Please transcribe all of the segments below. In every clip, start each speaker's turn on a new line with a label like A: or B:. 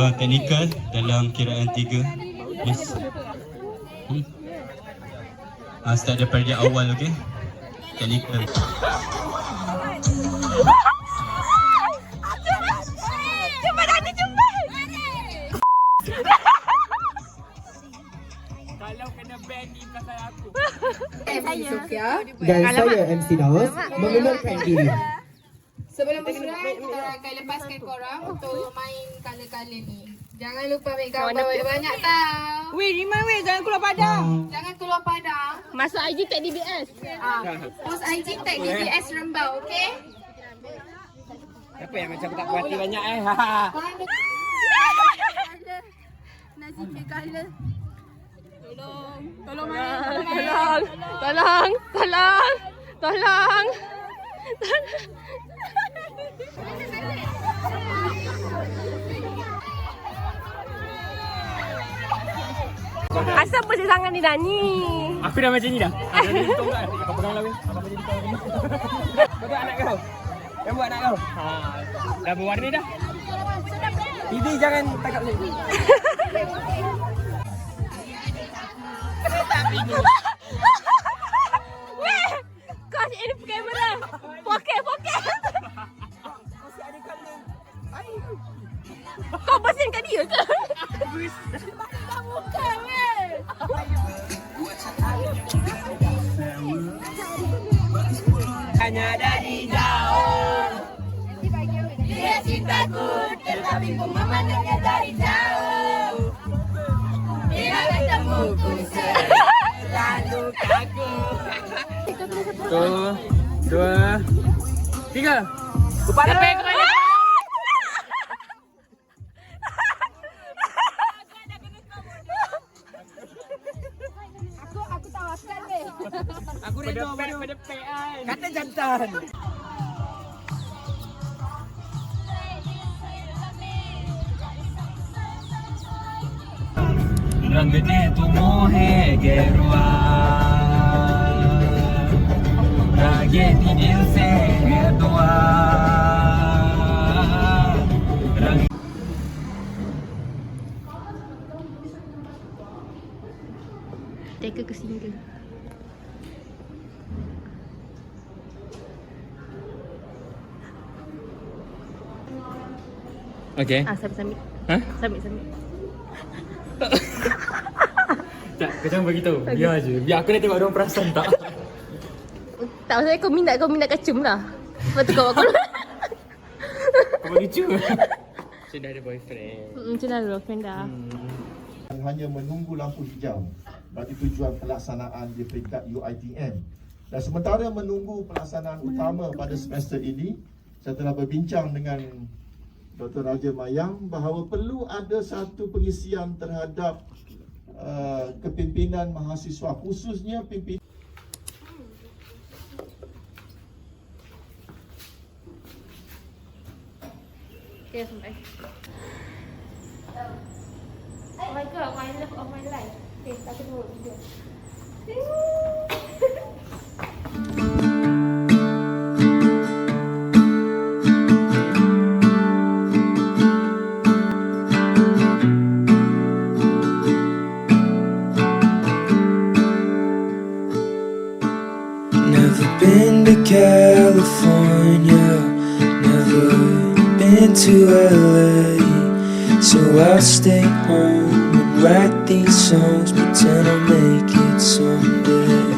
A: Teknikal dalam kiraan 3. Yes. Start daripada awal, okey? Teknikal.
B: Cepat Dani, cepat.
C: Kalau kena ban ni pasal aku.
B: Sofia.
D: Dan saya MC Dawas mengenalkan diri.
B: Sebelum bergerak, kita akan lepaskan korang untuk main kala-kala ni. Jangan lupa ambil gambar banyak-banyak tau.
E: Weh, Riman weh, jangan keluar padang.
B: Jangan keluar padang.
E: Masuk IG tag DBS.
B: Post IG tag DBS Rembau, okey?
C: Siapa yang macam tak puas hati banyak
B: Korang
E: Nasi kekala. Tolong
B: Tolong.
E: Asal bersih sangat ni Dani?
C: Aku dah macam ni dah. Dani tolong lah. Kau pegang lah weh. Abang jadi kau ni. Kau tu anak kau. Yang buat anak kau. Dah berwarna dah. Bibi jangan tangkap saya.
E: Weh, kau asyik ni kamera. Poket. Kau bersihkan dia ke? Bukan weh.
C: Hanya dari jauh.
B: Dia cintaku, tetapi ku memandangnya dari jauh. Bila ketemuku selalu kagum.
C: 1, 2, 3. Kepala.
B: Aku tawarkan weh.
C: Aku redha pedepek kan. Kata jantan. रंग दे तू मोहे गेरुआ रागे थी दिल से है दुआ रंग
E: Teka ke sini ke?
C: Okay.
E: Submit.
C: Hah?
E: Submit.
C: Tak, kau jangan beritahu. Biar je. Biar aku nak tengok orang perasan tak.
E: Tak pasal kau minat kacum lah. Lepas tu kau
C: Kau bagi cu. Macam dah ada boyfriend.
E: macam dah girlfriend dah.
F: Hanya menunggu lampu hijau bagi tujuan pelaksanaan di peringkat UiTM. Dan sementara menunggu pelaksanaan utama pada semester ini, saya telah berbincang dengan Dr. Raja Mayang bahawa perlu ada satu pengisian terhadap kepimpinan mahasiswa, khususnya pimpinan.
E: Okay, sampai. Oh my god, my love of my life. Okay, aku tunggu video.
G: Never been to California, never been to LA, so I'll stay home and write these songs, pretend I'll make it someday.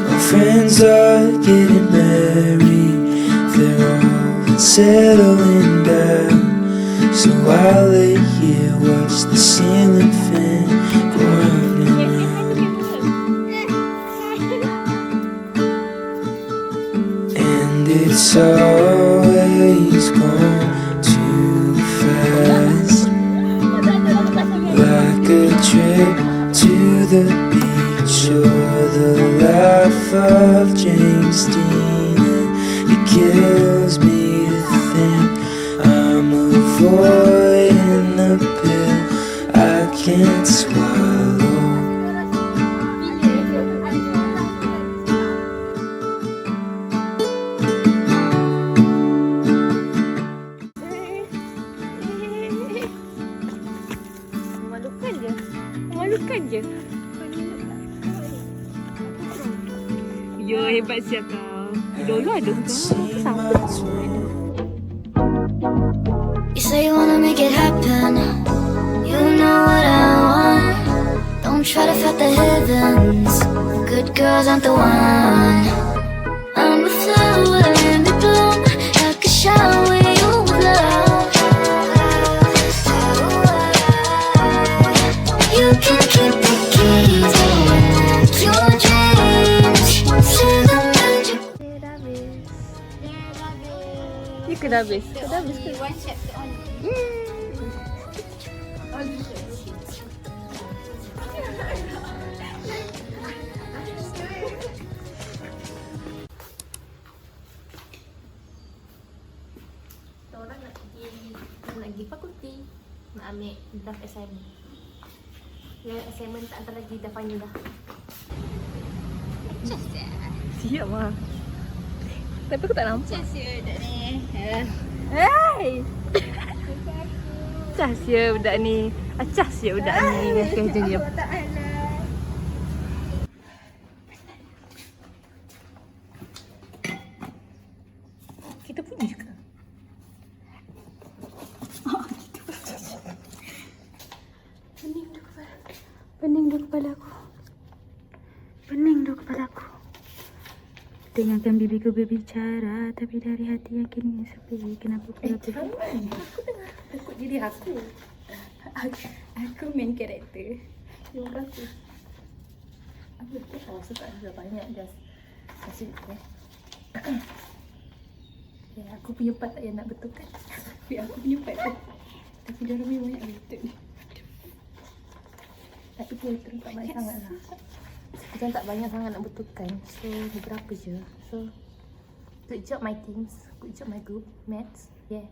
G: My friends are getting married, they're all settling down, so I'll lay here, watch the ceiling fan go round and round. And it's always gone too fast, like a trip to the beach or the life of James Dean. And it kills me to think I'm avoiding the pill I can't swallow.
E: Lambat siap kau. Dulu ada kau. Sampai.
H: You say you wanna make it happen. You know what I want. Don't try to fight the heavens. Good girls aren't the one. I'm a flower in the bloom, like a shower you love. You can keep the keys. Your dreams to the magic.
E: Ni ke dah habis? Ke dah habis ke?
B: One chapter on.
E: Orang nak pergi fakulti, nak ambil draft assignment. Ya, assignment tak hantar lagi, dah final dah. Siap lah. Tapi aku tak nampak.
B: Sia dah ni.
E: Hey! Acah sia budak ni. Acah sia budak ni. Okay, jom. Kita punya juga. Pening dah kepala aku. Pening dah kepala aku. Dengarkan bibiku berbicara, tapi dari hati yang kini sepi. Kenapa pula aku takut jadi aku. Aku main karakter. Yang aku. Aku rasa tak ada banyak just kasih ya, aku punya part tak payah nak betulkan. Tapi aku punya part tu. Tapi dia orang banyak betul. Tapi poetry tak banyak sangat lah. Macam tak banyak sangat nak betulkan. So beberapa je. So good job my teams. Good job my group. Maths. Yeah.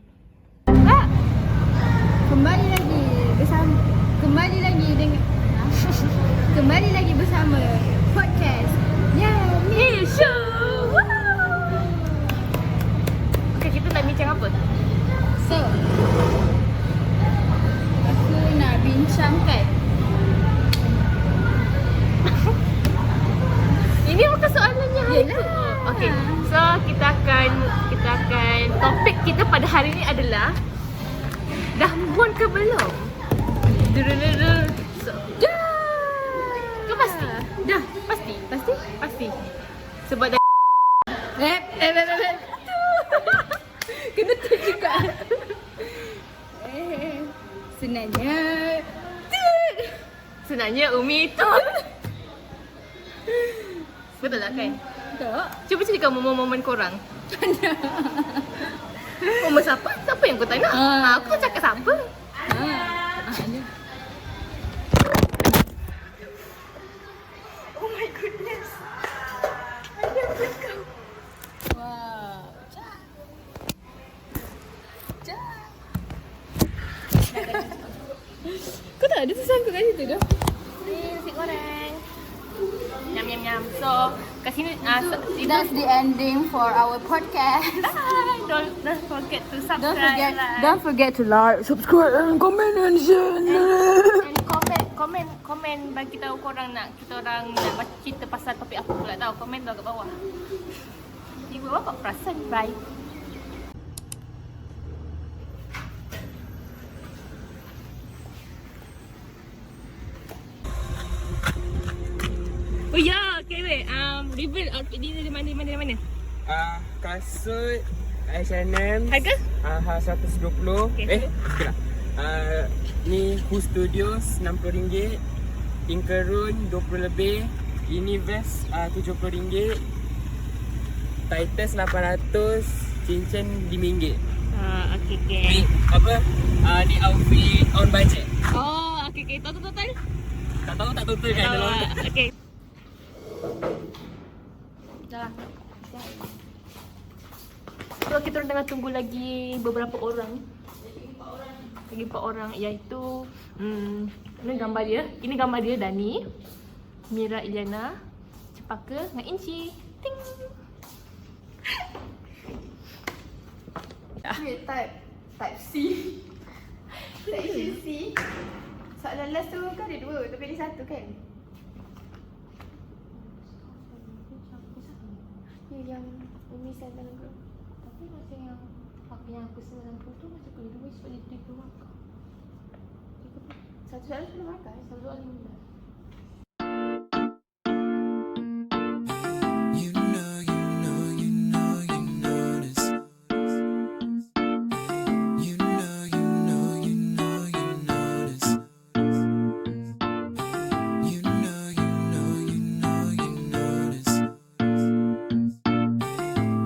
B: Kembali lagi bersama podcast.
E: Hey, show! Okay, kita nak bincang apa?
B: So, aku nak bincangkan.
E: Ini bukan soalannya hari tu. Okay, so kita akan topik kita pada hari ini adalah dah move on ke belum? So, dah. Kau pasti? Dah, pasti. Sebab dah
B: Kena tu juga.
E: Sebenarnya Umi tu betul lah kan?
B: Tak.
E: Cuba ceritakan momen-momen korang. Momen siapa? Siapa yang kau tak nak? Aku tak cakap siapa. Oh my goodness. Ada apa kau?
B: Wow.
E: Kau tak ada sesangka kat situ dah? Ni nasi goreng. Nyam. So, kat sini
B: That's the ending for our podcast.
E: bye. Don't forget to subscribe.
B: Don't forget to like, subscribe and comment and share.
E: And komen bagi tahu korang kita orang nak baca cerita pasal topik apa pula tahu. Komen tu kat bawah. Ibu bapa perasan. Bye. Oh ya, okay wait. Reveal outfit dia dari mana?
C: Kasut H&M.
E: Harga?
C: Harga 120.
E: Okay.
C: Okey lah. Ni Who Studios RM60. Tinkerun 20 lebih. Ini vest RM70. Titus 800. Cincin RM5.
E: Okay.
C: Ni apa? Ni outfit on budget.
E: Oh, okay. Total?
C: Tak tahu tak total kan dalam.
E: Okay. Dah. So kita orang tengah tunggu lagi beberapa orang. Lagi 4 orang iaitu ini gambar dia Dani, Mira Iliana, Cepaka dengan Inci. Ting.
B: Type C. Section C. Soalan last tu kan ada 2 tapi ni 1 kan? misal dalam grup. Tapi masa yang aku 90 tu masa kuliah 2 sebab dia perlu makan. Satu soalan sebelum makan, satu soalan 15.
G: You know, you know, you know, you notice. You know, you know, you know, you notice. You know, you know, you know, you notice.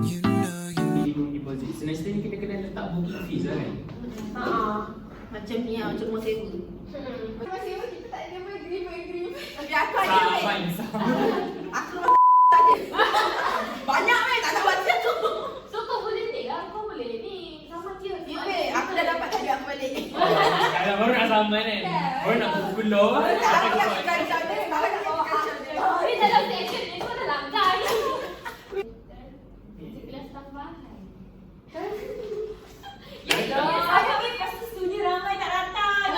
G: You know, you
C: Minimum deposit. Semester ni kena letak booking fees lah kan?
B: Macam ni lah, macam rumah sewa. Rumah sewa kita tak ada agreement. Okay, aku ada
C: Sahabat.
B: Aku banyak tak dapat tu. So kau boleh take lah, kau boleh ni. Sama dia. Aku dah dapat tadi aku balik.
C: Kalau baru nak saman kan? Baru nak pukul lo.
B: Aku nak kacau dia. Ni dalam session ni kau dah langgar. Kelas tambahan. Saya ni kasi sunyi ramai nak datang.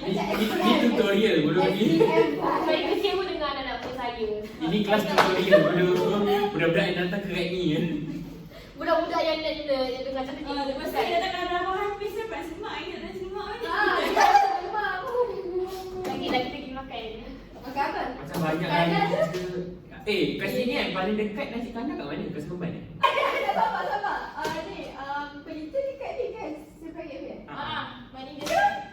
C: Ini tutorial bodoh ni.
B: Saya kecewa dengan anak-anak saya.
C: Ini kelas tutorial bodoh. Budak-budak yang datang ke ni kan?
B: Budak-budak yang dengar cakap kita. Lepas saya datang drama habis saya tak semak. Saya tak semak ni. Lagi kita pergi makan. Makan apa?
C: Macam banyak kan. Kat sini kan paling dekat nasi kandar kat mana? Kat Seremban eh?
B: Sabar. Ni, pelita dekat ni kan? Sebagai dia. Mana dia?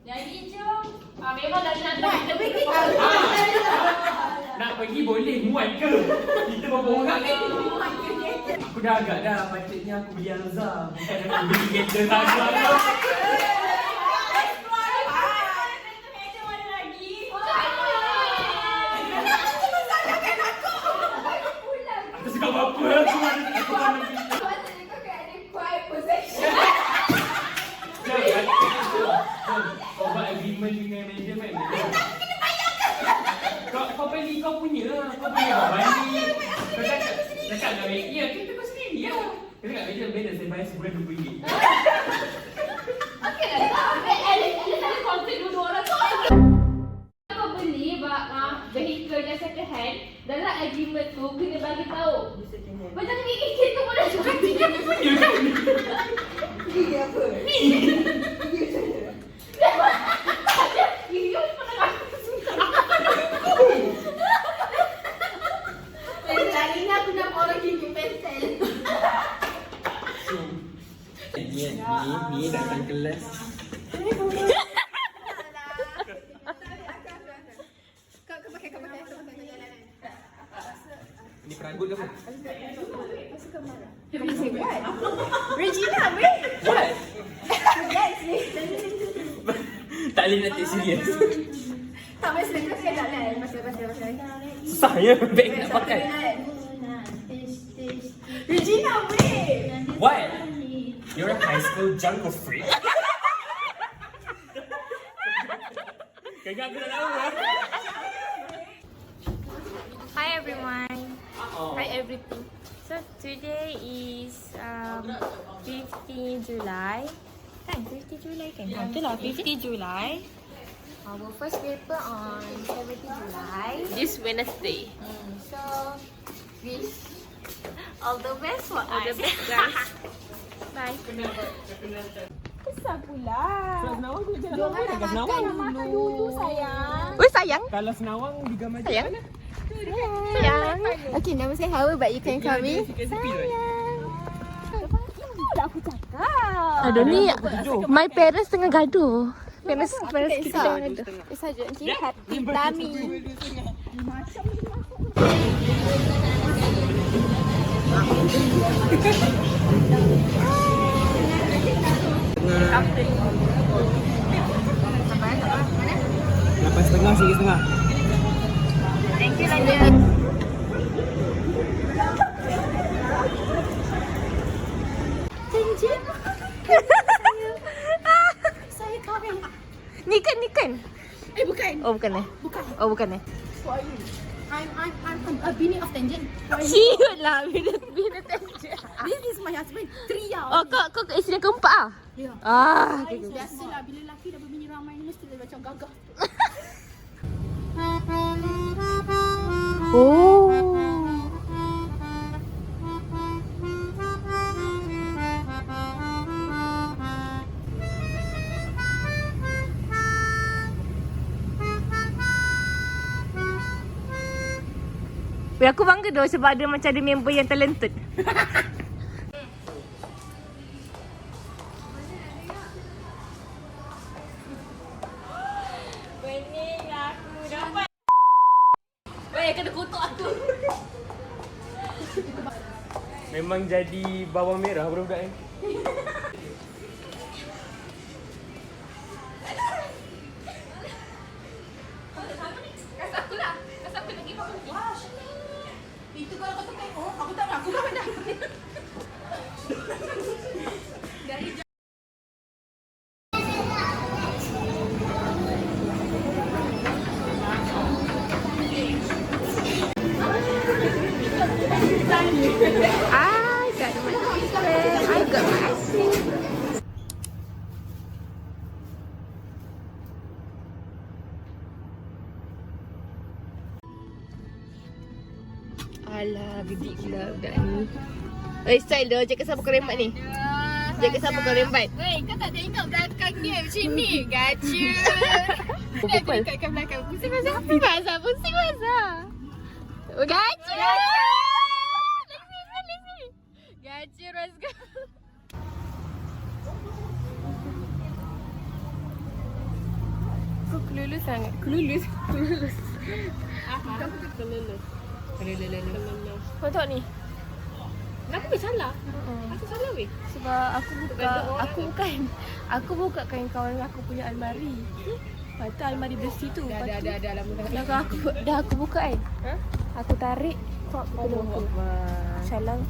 B: Jadi jom. Memang dah nak kita pergi.
C: Nak pergi boleh, muat ke? Kita berapa orang kan? Aku dah agak dah, patutnya aku beli Alza. Bukan aku beli kereta tak. Aku suka apa? Aku mana kita. Kau buat agreement dengan manajemen. Kau beli kau punya lah. Kau beli kau balik. Kau cakap dengan dia, ya kita kau sendiri lah. Kau cakap dengan dia, saya bayar sebulan RM20.
B: Okey dah. Ada kontrak dua orang tu. Kau beli vehicle yang second hand, dalam agreement tu kena bagi tahu. Macam ni kita pun dah cakap dia punya kan. Dia apa? Dia pernah aku susah. Hari ni aku nak orang gigi pensel.
C: Ni datang kelas.
B: Kau pakai.
C: Ini peranggut ke apa?
B: Regina, wait.
C: What? Tak boleh nak take serius.
B: Tak mesti kau kena lah. Pasal.
C: Susah ya beg nak pakai.
B: Regina, wait.
C: What? You're a high school jungle freak? Kagak aku tak tahu lah.
E: Hi everyone. Hi everything. So today is 15 July. Kan 50 July kan? Itulah 50 July. Our first paper on 17 July.
I: This Wednesday.
E: So wish all the best for
I: All the
E: us.
I: best, guys.
E: Bye.
B: Besar pula.
C: Kalau Senawang tu je
B: Jom nak makan dulu sayang.
I: Oh sayang.
C: Kalau Senawang di Gama
I: Sayang.
C: mana?
I: Sayang.
B: Okay, nama saya Hawa but you can call me
C: Sayang.
B: dah aku cakap.
I: Aduh ni my parents tengah gaduh. Parents kita tengah gaduh.
B: Saja Encik happy tummy.
C: RM8.5, RM1.5.
B: Thank you Lanjut. Janji. Saya kahwin.
I: Nikan.
B: Bukan.
I: Oh bukan eh. Oh bukan eh.
B: For you. I'm a Bini of Tangent.
I: Cute lah bila tangent.
B: This is my husband. 3 years.
I: Oh kau isteri yang keempat ah?
B: Ya.
I: Okay.
B: Biasalah bila lelaki dah berbini ramai ni mesti dia macam gagah.
I: Oh. Aku bangga doh sebab ada macam ada member yang talented. Pening aku dapat. Weh, kena kutuk aku.
C: Memang jadi bawang merah budak-budak ni.
I: Alah, bidik pula budak ni. Style dah. Jaga siapa kau rembat ni? Jaga siapa kau rembat?
B: Weh, kau tak tengok belakang dia macam ni. Gacu. Dia dekat belakang. Pusing pasal apa? Pusing pasal. Gacu. Gacu, Rosga.
I: Kau kelulus sangat. Kelulus.
B: Kamu kelulus.
I: Kau tengok ni.
B: Kenapa dia salah? Aku salah weh.
I: Sebab aku buka kain kawan aku punya almari. Lepas tu almari besi tu.
B: Dah lama
I: Dah aku buka kan. Aku tarik. Kok aku. Salah.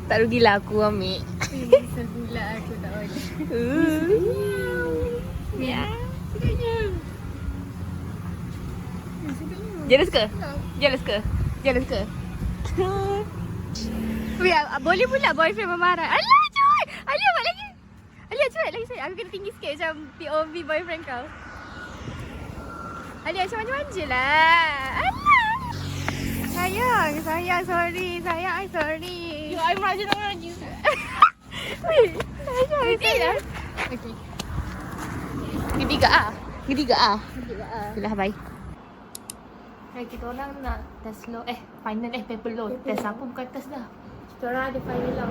I: Tak rugilah aku ambil.
B: Pula aku tak boleh.
I: Ya. Jealous ke? Jealous ke? Jealous ke? Weh, boleh pula boyfriend memarah. Alah, cuy! Alia, buat lagi. Alia, cuy, lagi saya. Aku kena tinggi sikit macam POV boyfriend kau. Alia, macam manja lah. Alah. Sayang, sorry. Sayang, I'm sorry.
B: I'm rajin orang you.
I: Weh, sayang. Lah. Okay. Ketiga ah. Yalah, bye. Kita orang nak test low final paper low. Test apa bukan test dah. Kita orang ada final lah.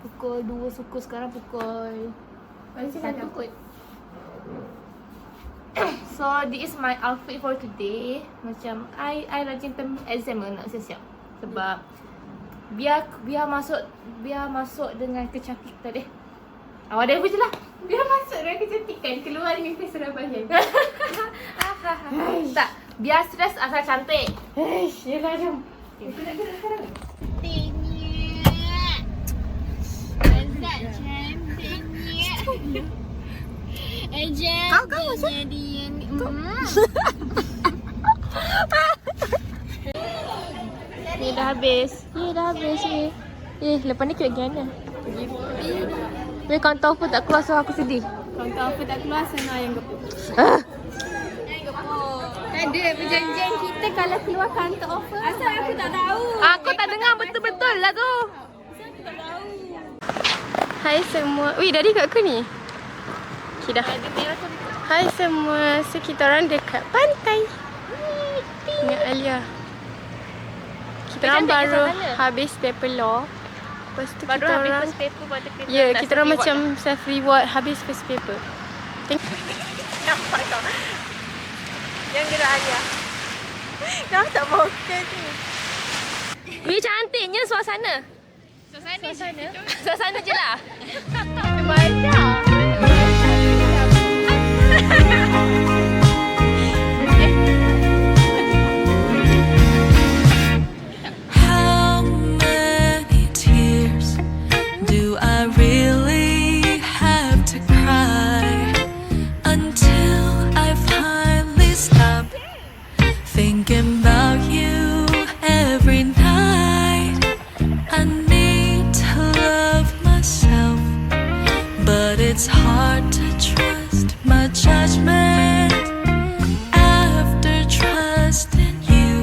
I: Pukul 2 suku sekarang pukul 1 kot. So this is my outfit for today. Macam I rajin term exam nak siap-siap. Sebab biar masuk dengan kecantikan awak dah je lah. Biar masuk dengan kecantikan, keluar dengan face Surabaya. Tak, biar stres asal cantik. Yelah, jom. Aku nak gerak sekarang.
B: Cantiknya. Asal cantiknya. Kau masuk dia ni.
I: Ni dah habis. Lepas ni kita pergi mana? Weh, kawan tahu pun tak keluar, so aku sedih.
B: Kau tahu apa tak keluar sana yang gepuk. Ada perjanjian kita kalau keluar kantor offer. Asal aku tak tahu.
I: Aku tak dengar betul-betul lah tu.
B: Asal aku tak tahu.
I: Hai semua. Weh, dah dekat ke ni? Okay, dah. Hai semua. So, kita orang dekat pantai. Dengan Alia. Kita orang baru habis paper law. Lepas tu baru kita habis first paper. Ya, kita orang macam self reward habis first paper. Nampak kau? Yang gerak Alia. Nampak muka ni. Weh, cantiknya suasana. Suasana je lah. Banyak.
G: How many tears do I really have to cry until I finally stop thinking about you every night? I need to love myself, but it's hard to trust my judgment after trusting you.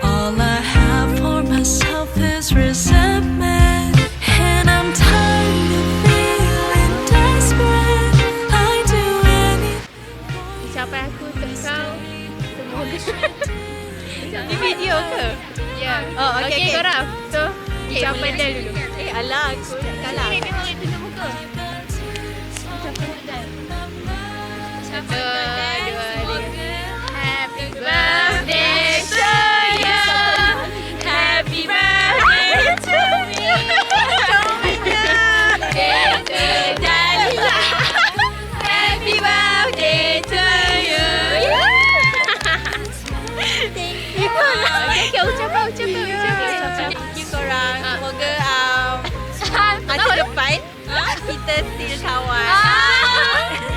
G: All I have for myself is resentment, and I'm tired of feeling desperate. I do
I: Ni video ke? Ya. Oh, okey korang. So, macam pedal dulu.
J: Alah, aku nak kalah.
I: Ni memang orang tunjuk muka. Macam pedal. Satu, dua, tiga. Happy birthday to you. Happy birthday to you. Happy birthday to you. Okay, ucapkan.
J: Thank you korang. Semoga masa depan kita still kawan.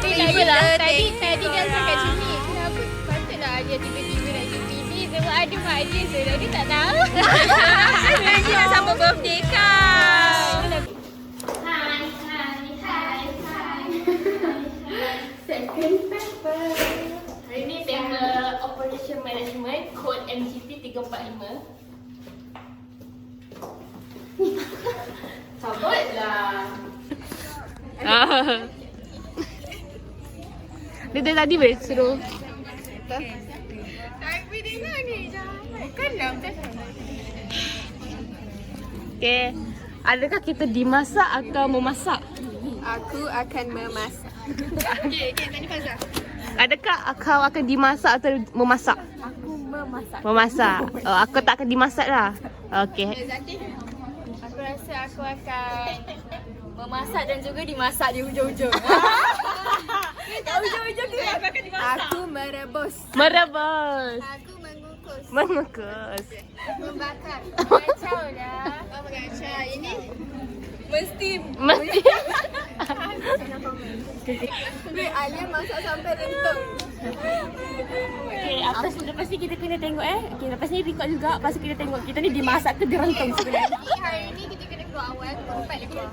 I: Tiba lah. Tadi dia cakap sini. Kenapa patutlah dia tiba-tiba nak cuti ni? Sebab ada mak dia so dia tak tahu.
J: Nanti nak sambut birthday kan.
B: Hai. Second paper. Hari ni tema Operation Management Code MGP 345. Cabutlah.
I: Dia tadi boleh suruh.
J: Tapi tengok ni. Bukanlah macam
I: Okay. Adakah kita dimasak atau memasak?
J: aku akan memasak. Okay, tanya Fazal.
I: Adakah kau akan dimasak atau memasak?
J: Aku memasak.
I: Memasak. Oh, aku tak akan dimasak lah. Okay.
J: Aku rasa aku akan memasak dan juga dimasak di hujung-hujung. Kat hujung-hujung tu aku akan dimasak. Aku merebus.
I: Merebus.
J: Aku mengukus.
I: Mengukus.
J: Membakar. Mengacau dah. Oh, mengacau. Ini Mestim.
I: Mesti.
J: Weh, Alia masak sampai rentung.
I: Okay, lepas ni kita kena tengok Okay, lepas ni record juga. Lepas tu kita tengok kita ni dimasak ke direntung sebenarnya.
J: Hari ni kita kena keluar awal. Pukul 4 dah keluar.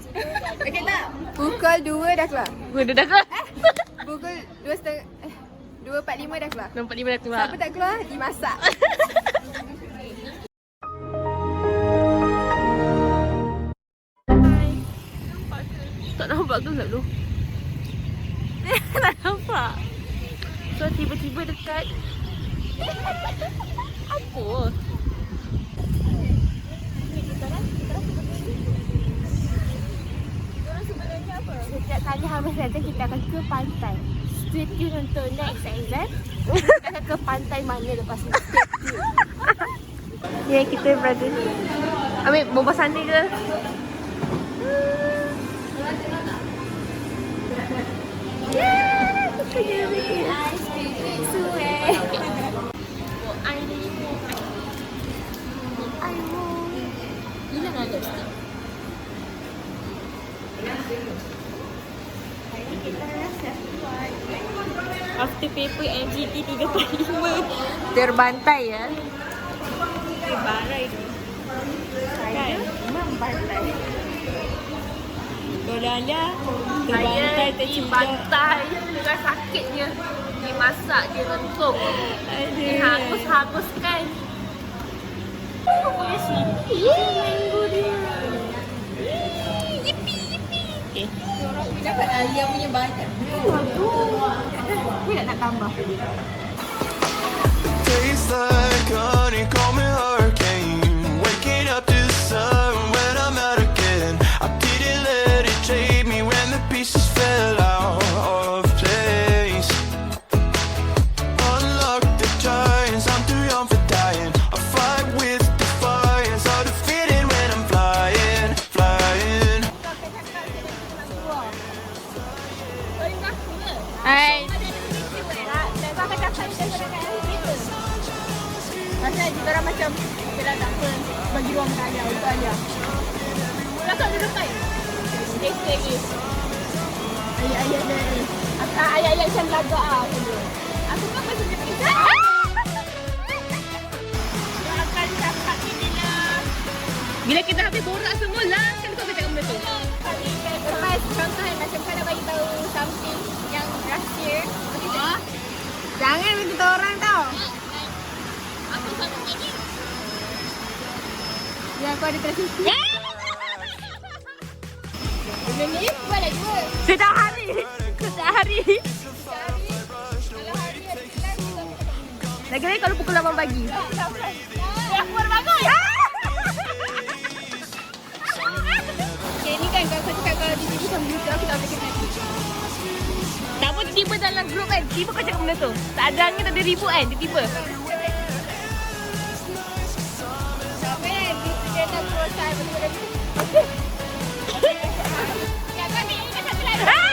J: Okey tak? Pukul 2 dah keluar.
I: Gue dah keluar.
J: Pukul 2.45 dah keluar.
I: Nampak 5 dah keluar.
J: Siapa tak keluar, dimasak.
I: Tak nampak ke tak tu? Tak nampak. So tiba-tiba dekat. Apa?
B: Setiap kali habis exam kita akan ke pantai. Stay tune untuk next exam. Kita akan ke pantai mana lepas ni.
I: Ya, kita berada. Ambil boba sandi ke?
J: After paper MGT 345 terbantai ya. Barai tu. Kan? Memang bantai. Kalau Alia terbantai
B: Bantai dengan sakitnya. Dimasak, direntung. Dihangus-hanguskan. Mango dia.
J: Orang dapat Alia punya banyak. Aku nak tambah.
G: Tastes like honey, call me hurricane. Waking up to the sun when I'm out again. I didn't let it take me when the pieces fell out of place. Unlock the giants, I'm too young for dying. I fight with defiance, all defeated when I'm flying, flying.
J: Hai. Pasal kita orang macam kita dah tak apa bagi ruang kat Alia untuk Alia. Belakang duduk kan? Lagi. Ayat-ayat dari ayat-ayat macam laga aku kan masih dia pergi. Akan cakap ni lah.
I: Bila kita habis borak semua lah, kan kau cakap benda tu.
J: Lepas contohnya macam kau nak bagi tahu something yang rahsia. Jangan begitu orang tau.
B: Apa satu ni?
J: Ya, aku ada televisi. Benda ni buat lagi dua.
I: Setiap hari.
J: Kalau hari ada 9,
I: Lagi-lagi kalau pukul 8 pagi.
J: Aku baru bangun. Okay, ni kan kau cakap kalau di sini sama grup aku tak boleh kenal.
I: Tak pun tiba dalam grup kan. Tiba kau cakap benda tu. Tak ada angin, tak ada ribut kan. Tiba.
J: Tak payah di sini ada perusahaan benda-benda ni. Ya, kau ni ingat satu lagi.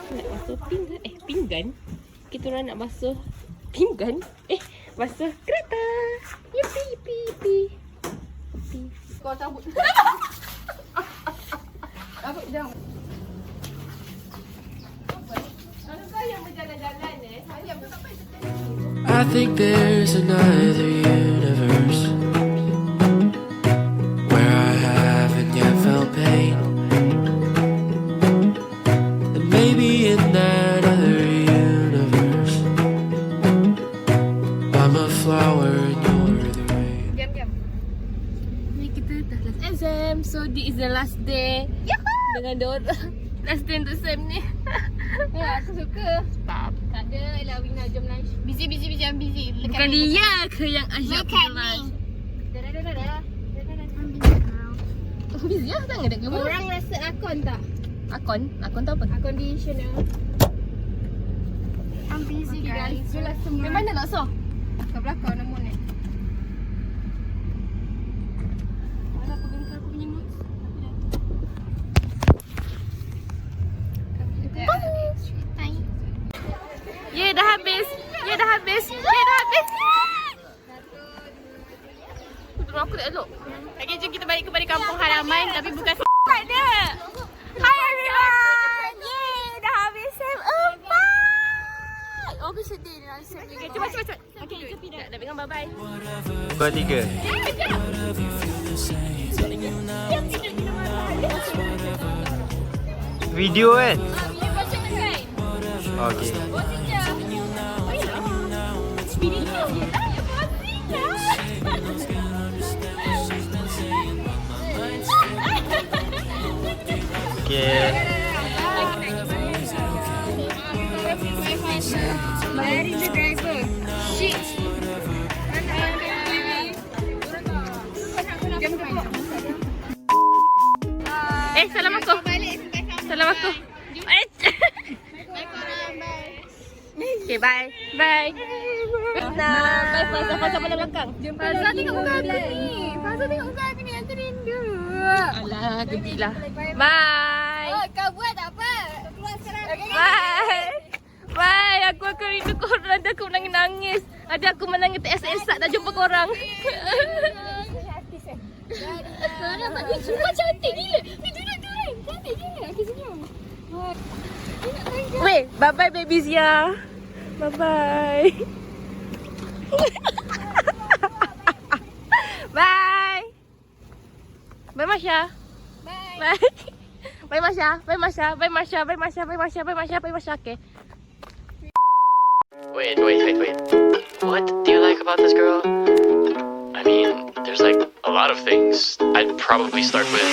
I: Nak basuh pinggan. Pinggan? Kita orang nak basuh pinggan. Basuh kereta. Yipi, yipi, yipi.
J: Kau cabut. Cabut jam. Kalau kau yang berjalan-jalan saya pun tak payah.
G: I think there's another universe where I haven't yet felt pain. And maybe in that other universe, I'm a flower and you're the rain.
J: Diam.
I: Ni kita dah last exam. So this is the last day. Dengan dorang. Last day untuk Sam ni.
J: Ya, aku suka. Tak ada lah Wina jom lunch. Busy. I'm busy.
I: Bukan dia ke yang ajak
J: Look
I: kita
J: at
I: lunch?
J: me.
I: Busy lah sangat dekat kamu.
J: Orang rasa akon tak?
I: Akon? Akon tu apa?
J: Conditioner. I'm busy guys. Jelas semua.
I: Di mana nak so?
J: Kat belakang nama ni.
I: Mana aku bengkel aku punya notes? Ye dah habis. Tolong aku tak elok.
J: Okay, jom kita balik kepada kampung halaman tapi bukan tak ada.
I: Hi everyone. Yeay, dah habis Sam 4. Oh, aku sedih dengan Sam ni. Okay, cepat. Okay, dah pegang bye-bye.
C: Pukul 3. Video kan? Okay. Okay.
J: Mary the driver. Shit.
I: Salam aku. Salam aku. Okay, bye. Bye. Nah, bye Fazal. Fazal pada belakang.
J: Fazal tengok muka aku ni. Aku rindu.
I: Alah, gedilah. Bye.
J: Oh, kau buat tak apa? Keluar sekarang.
I: Bye. Bye. Aku akan rindu korang. Ada aku menangis-nangis. Ada aku menangis esak-esak tak jumpa korang.
J: Sumpah cantik gila. Turun. Cantik gila. Aku senyum.
I: Weh, bye-bye baby Zia. Bye-bye. Bye. Bye Masya. Bye. Bye Masya. Bye Masya. Bye Masya. Bye Masya. Bye Masya. Bye Masya. Bye Masya. Okay.
K: Wait. What do you like about this girl? I mean, there's like a lot of things. I'd probably start with